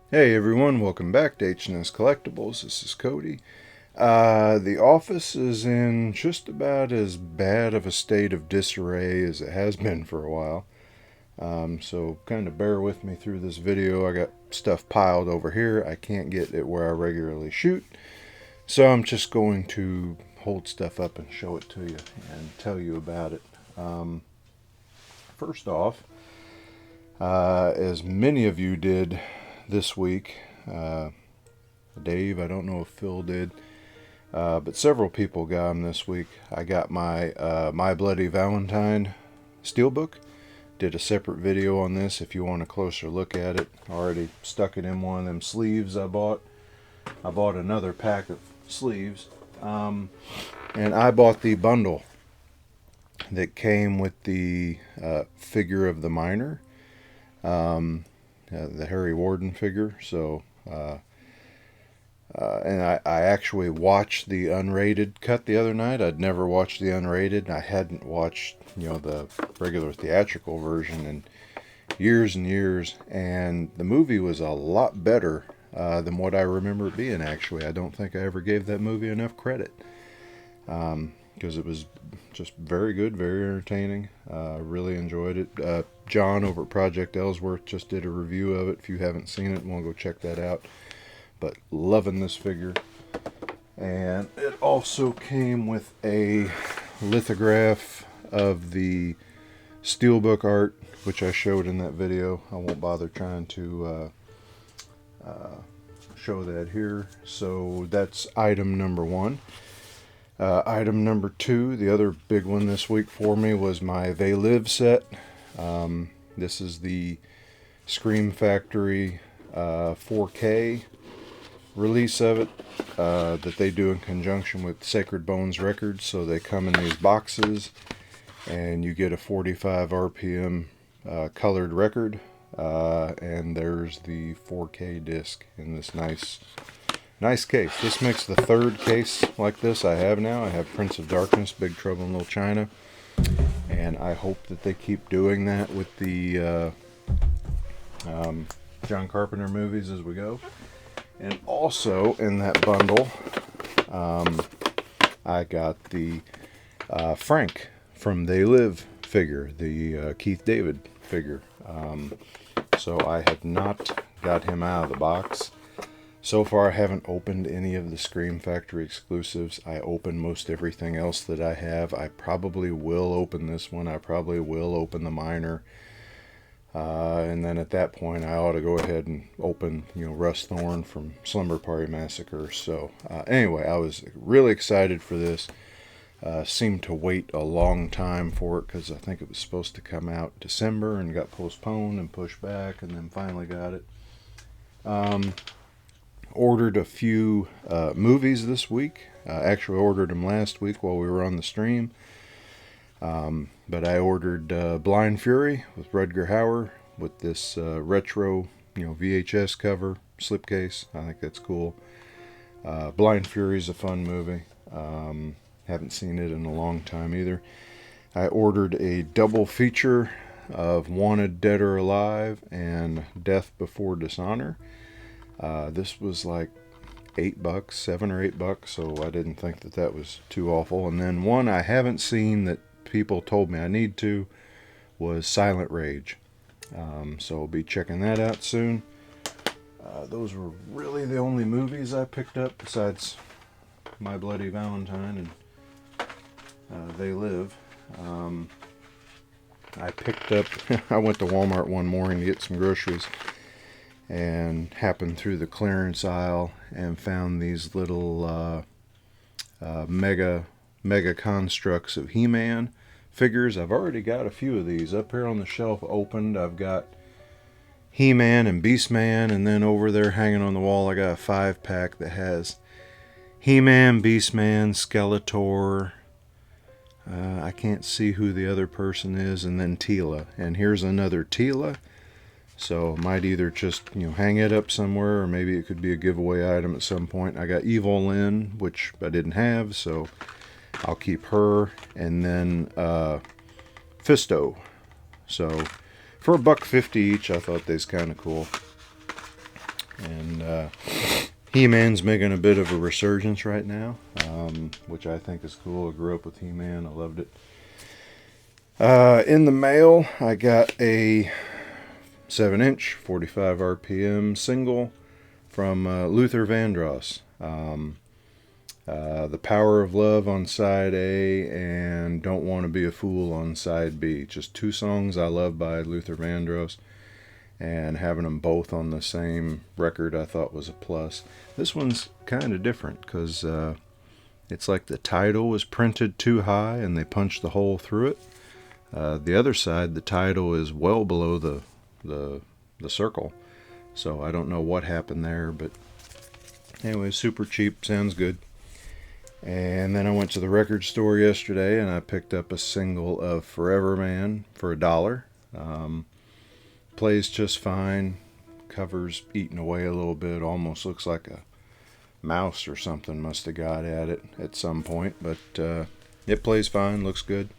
Hey everyone, welcome back to HNS Collectibles. This is Cody. The office is in just about as bad of a state of disarray as it has been for a while. So kind of bear with me through this video. I got stuff piled over here. I can't get it where I regularly shoot. So I'm just going to hold stuff up and show it to you and tell you about it. First off, as many of you did this week, Dave, I don't know if Phil did, but several people got them this week. I got my Bloody Valentine steelbook. Did a separate video on this if you want a closer look at it. Already stuck it in one of them sleeves I bought. I bought another pack of sleeves, and I bought the bundle that came with the figure of the miner, the Harry Warden figure. So, and I actually watched the unrated cut the other night. I'd never watched the unrated. I hadn't watched, the regular theatrical version in years and years. And the movie was a lot better than what I remember it being, actually. I don't think I ever gave that movie enough credit. Because it was just very good, very entertaining. Really enjoyed it. John over at Project Ellsworth just did a review of it. If you haven't seen it, want to go check that out. But loving this figure. And it also came with a lithograph of the steelbook art, which I showed in that video. I won't bother trying to show that here. So that's item number one. Item number two, the other big one this week for me, was my They Live set. This is the Scream Factory 4K release of it that they do in conjunction with Sacred Bones Records. So they come in these boxes and you get a 45 RPM colored record, and there's the 4K disc in this nice case. This makes the third case like this I have now. I have Prince of Darkness, Big Trouble in Little China, and I hope that they keep doing that with the John Carpenter movies as we go. And also in that bundle, I got the Frank from They Live figure, the Keith David figure. So I have not got him out of the box. So far, I haven't opened any of the Scream Factory exclusives. I opened most everything else that I have. I probably will open this one. I probably will open the Miner. And then at that point, I ought to go ahead and open, Russ Thorn from Slumber Party Massacre. So anyway, I was really excited for this. Seemed to wait a long time for it because I think it was supposed to come out December and got postponed and pushed back, and then finally got it. Ordered a few movies this week. Actually ordered them last week while we were on the stream. But I ordered Blind Fury with Rutger Hauer with this retro, VHS cover slipcase. I think that's cool. Blind Fury is a fun movie. Haven't seen it in a long time either. I ordered a double feature of Wanted Dead or Alive and Death Before Dishonor. This was like $8, $7 or $8, so I didn't think that was too awful. And then one I haven't seen that people told me I need to was Silent Rage. So I'll be checking that out soon. Those were really the only movies I picked up besides My Bloody Valentine and They Live. I picked up, I went to Walmart one morning to get some groceries and happened through the clearance aisle and found these little mega constructs of He-Man figures. I've already got a few of these up here on the shelf opened. I've got He-Man and Beastman, and then over there hanging on the wall I got a 5-pack that has He-Man, Beastman, Skeletor, I can't see who the other person is, and then Teela. And here's another Teela. So might either just, hang it up somewhere, or maybe it could be a giveaway item at some point. I got Evil Lynn, which I didn't have, so I'll keep her. And then Fisto. So for $1.50 each, I thought they's kind of cool. He-Man's making a bit of a resurgence right now, which I think is cool. I grew up with He-Man. I loved it. In the mail, I got a 7-inch, 45 RPM single from Luther Vandross. The Power of Love on side A and Don't Want to Be a Fool on side B. Just two songs I love by Luther Vandross, and having them both on the same record I thought was a plus. This one's kind of different because it's like the title was printed too high and they punched the hole through it. The other side, the title is well below the circle, so I don't know what happened there, but anyway, super cheap, sounds good. And then I went to the record store yesterday and I picked up a single of Forever Man for $1. Plays just fine. Cover's eaten away a little bit. Almost looks like a mouse or something must have got at it at some point. But it plays fine. Looks good.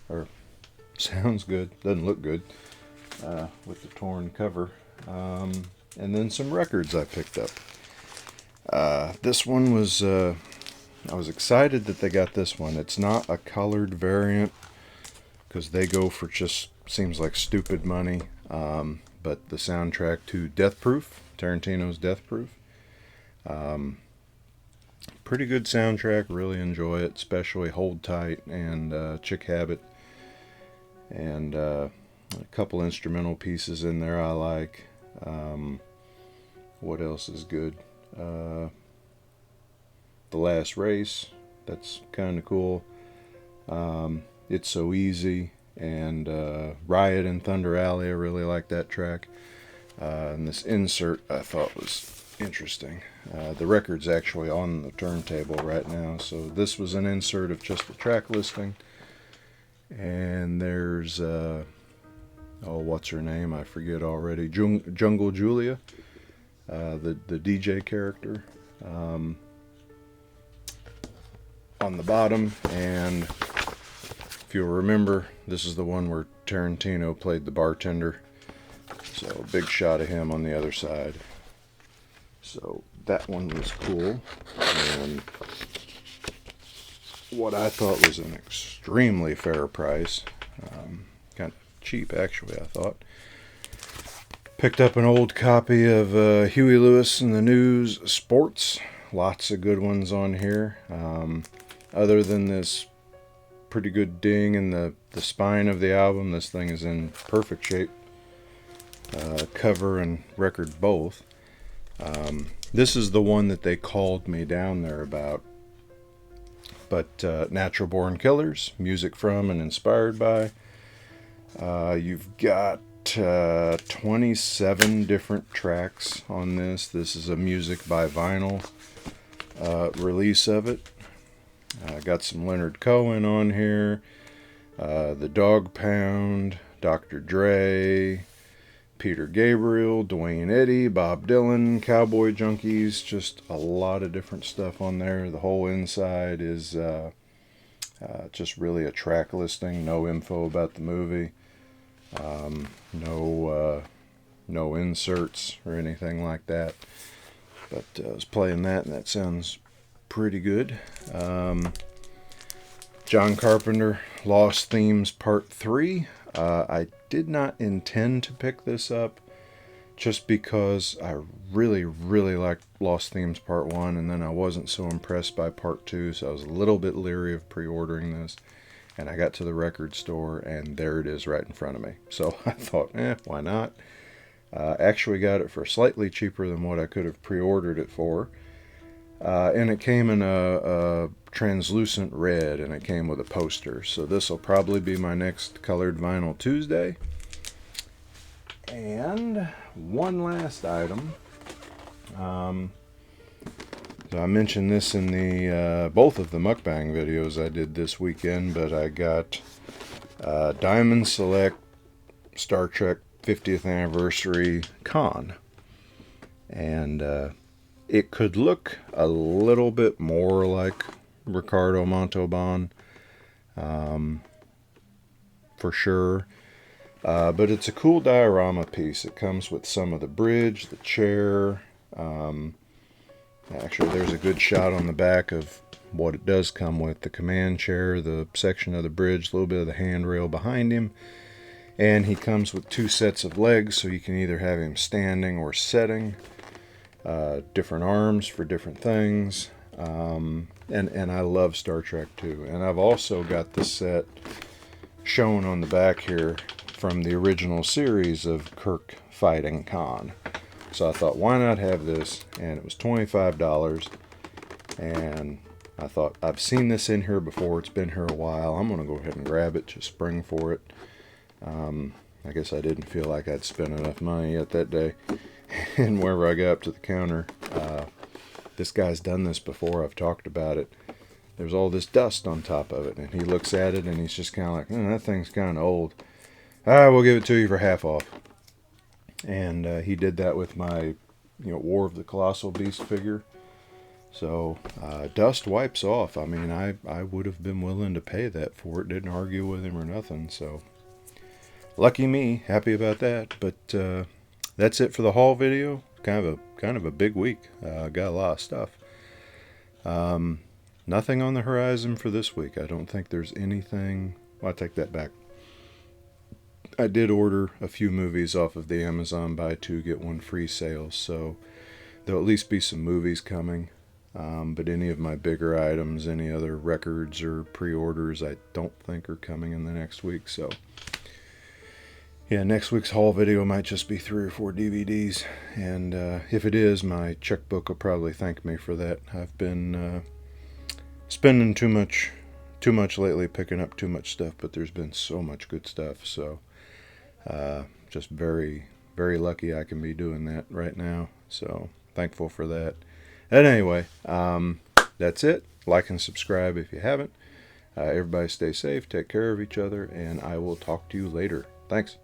Or sounds good. Doesn't look good with the torn cover. And then some records I picked up. This one was... I was excited that they got this one. It's not a colored variant because they go for just seems like stupid money. But the soundtrack to Deathproof, Tarantino's Deathproof. Pretty good soundtrack. Really enjoy it, especially Hold Tight and Chick Habit. And a couple instrumental pieces in there I like. What else is good? The Last Race, that's kind of cool. It's So Easy, and Riot in Thunder Alley, I really like that track. And this insert I thought was interesting. The record's actually on the turntable right now, so this was an insert of just the track listing. And there's, what's her name? I forget already. Jungle Julia, the DJ character. On the bottom, and if you'll remember, this is the one where Tarantino played the bartender, so big shot of him on the other side. So that one was cool, and what I thought was an extremely fair price, kind of cheap actually I thought. Picked up an old copy of Huey Lewis and the News Sports. Lots of good ones on here. Other than this pretty good ding in the spine of the album, this thing is in perfect shape. Cover and record both. This is the one that they called me down there about. But Natural Born Killers, music from and inspired by. You've got 27 different tracks on this. This is a music by vinyl release of it. Got some Leonard Cohen on here, the Dog Pound, Dr. Dre, Peter Gabriel, Dwayne Eddy, Bob Dylan, Cowboy Junkies, just a lot of different stuff on there. The whole inside is just really a track listing, no info about the movie, no inserts or anything like that. But I was playing that, and that sounds pretty good. John Carpenter, Lost Themes Part 3. I did not intend to pick this up just because I really, really liked Lost Themes Part 1, and then I wasn't so impressed by Part 2, so I was a little bit leery of pre-ordering this. And I got to the record store, and there it is right in front of me. So I thought, why not? Actually got it for slightly cheaper than what I could have pre-ordered it for. And it came in a translucent red, and it came with a poster. So this will probably be my next Colored Vinyl Tuesday. And one last item. So I mentioned this in the both of the mukbang videos I did this weekend, but I got Diamond Select Star Trek 50th Anniversary Con. And it could look a little bit more like Ricardo Montalban, for sure. But it's a cool diorama piece. It comes with some of the bridge, the chair, Actually, there's a good shot on the back of what it does come with. The command chair, the section of the bridge, a little bit of the handrail behind him. And he comes with 2 sets of legs, so you can either have him standing or sitting. Different arms for different things. And I love Star Trek too. And I've also got the set shown on the back here from the original series of Kirk fighting Khan. So I thought, why not have this? And it was $25. And I thought, I've seen this in here before. It's been here a while. I'm going to go ahead and grab it, just spring for it. I guess I didn't feel like I'd spent enough money yet that day. And wherever I got up to the counter, this guy's done this before. I've talked about it. There's all this dust on top of it. And he looks at it and he's just kind of like, that thing's kind of old. We'll give it to you for half off. And he did that with my, War of the Colossal Beast figure. So dust wipes off. I mean, I would have been willing to pay that for it. Didn't argue with him or nothing. So lucky me. Happy about that. But that's it for the haul video. Kind of a big week. Got a lot of stuff. Nothing on the horizon for this week. I don't think there's anything. Well, I take that back. I did order a few movies off of the Amazon buy 2 get 1 free sales, so there'll at least be some movies coming. But any of my bigger items, any other records or pre-orders, I don't think are coming in the next week. So yeah, next week's haul video might just be 3 or 4 DVDs, and if it is, my checkbook will probably thank me for that. I've been spending too much lately, picking up too much stuff, but there's been so much good stuff. So just very, very lucky I can be doing that right now. So thankful for that. And anyway, that's it. Like and subscribe if you haven't. Everybody stay safe, take care of each other, and I will talk to you later. Thanks.